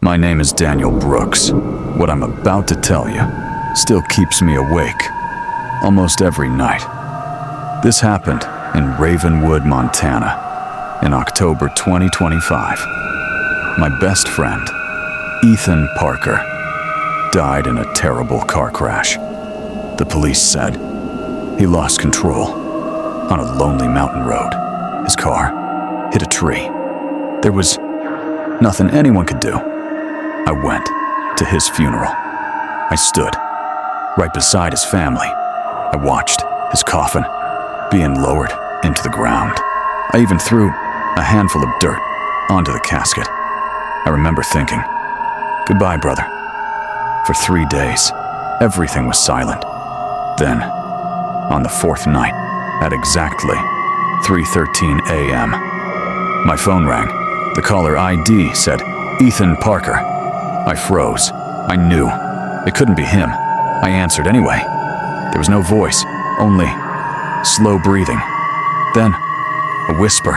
My name is Daniel Brooks. What I'm about to tell you still keeps me awake almost every night. This happened in Ravenwood, Montana in October 2025. My best friend, Ethan Parker, died in a terrible car crash. The police said he lost control on a lonely mountain road. His car hit a tree. There was nothing anyone could do. I went to his funeral. I stood right beside his family. I watched his coffin being lowered into the ground. I even threw a handful of dirt onto the casket. I remember thinking, "Goodbye, brother." For 3 days, everything was silent. Then, on the fourth night, at exactly 3:13 a.m., my phone rang. The caller ID said, "Ethan Parker." I froze. I knew it couldn't be him. I answered anyway. There was no voice, only slow breathing. Then, a whisper,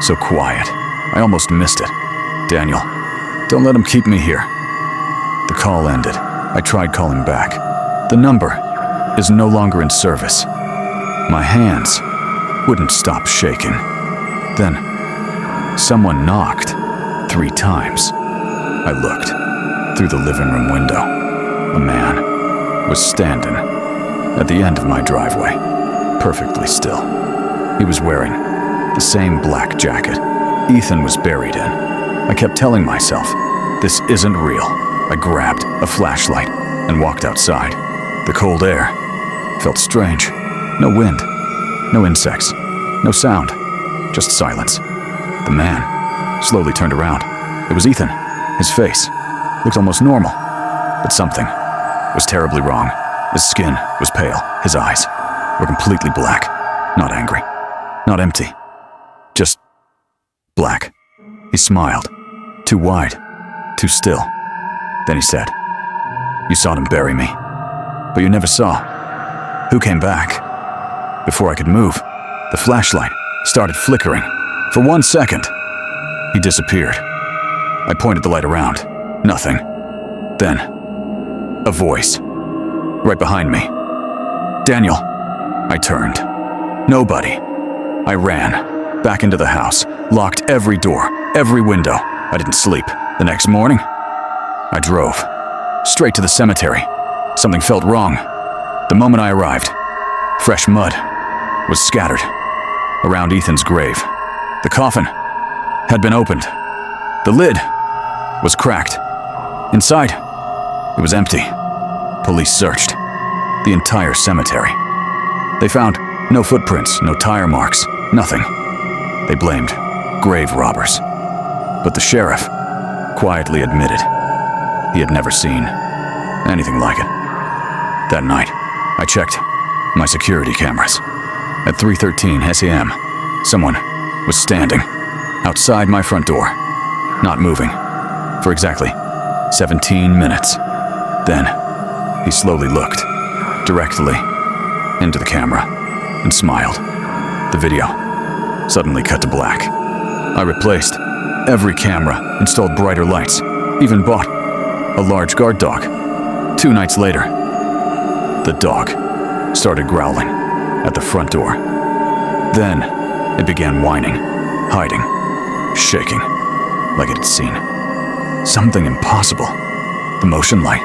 so quiet, I almost missed it. "Daniel, don't let him keep me here." The call ended. I tried calling back. "The number is no longer in service." My hands wouldn't stop shaking. Then, someone knocked 3 times. I looked through the living room window. A man was standing at the end of my driveway, perfectly still. He was wearing the same black jacket Ethan was buried in. I kept telling myself, this isn't real. I grabbed a flashlight and walked outside. The cold air felt strange. No wind, no insects, no sound, just silence. The man slowly turned around. It was Ethan. His face looked almost normal, but something was terribly wrong. His skin was pale. His eyes were completely black. Not angry, not empty, just black. He smiled, too wide, too still. Then he said, "You saw him bury me, but you never saw who came back." Before I could move, the flashlight started flickering. For 1 second, he disappeared. I pointed the light around. Nothing. Then, a voice right behind me. "Daniel." I turned. Nobody. I ran back into the house, locked every door, every window. I didn't sleep. The next morning, I drove straight to the cemetery. Something felt wrong. The moment I arrived, fresh mud was scattered around Ethan's grave. The coffin had been opened. The lid was cracked. Inside, it was empty. Police searched the entire cemetery. They found no footprints, no tire marks, nothing. They blamed grave robbers. But the sheriff quietly admitted he had never seen anything like it. That night, I checked my security cameras. At 3:13 a.m., someone was standing outside my front door, not moving, for exactly 17 minutes. Then, he slowly looked directly into the camera and smiled. The video suddenly cut to black. I replaced every camera, installed brighter lights, even bought a large guard dog. 2 nights later, the dog started growling at the front door. Then, it began whining, hiding, shaking, like it had seen something impossible. The motion light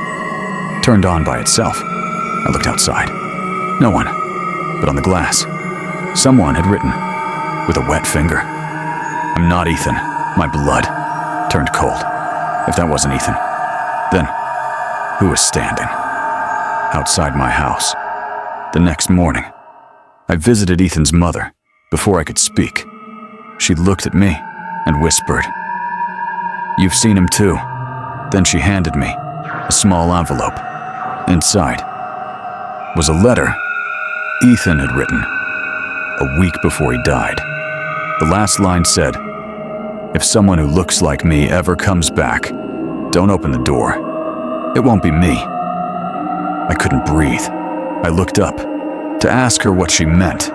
turned on by itself. I looked outside. No one, but on the glass, someone had written with a wet finger, "I'm not Ethan." My blood turned cold. If that wasn't Ethan, then who was standing outside my house? The next morning, I visited Ethan's mother before I could speak. She looked at me and whispered, "You've seen him too." Then she handed me a small envelope. Inside was a letter Ethan had written a week before he died. The last line said, "If someone who looks like me ever comes back, don't open the door. It won't be me." I couldn't breathe. I looked up to ask her what she meant.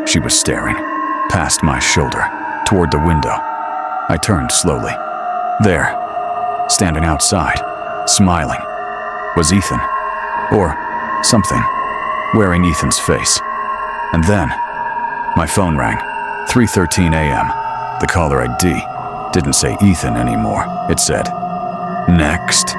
She was staring past my shoulder toward the window. I turned slowly. There, standing outside, smiling, was Ethan, or something, wearing Ethan's face. And then, my phone rang, 3:13 a.m. The caller ID didn't say Ethan anymore. It said, "Next."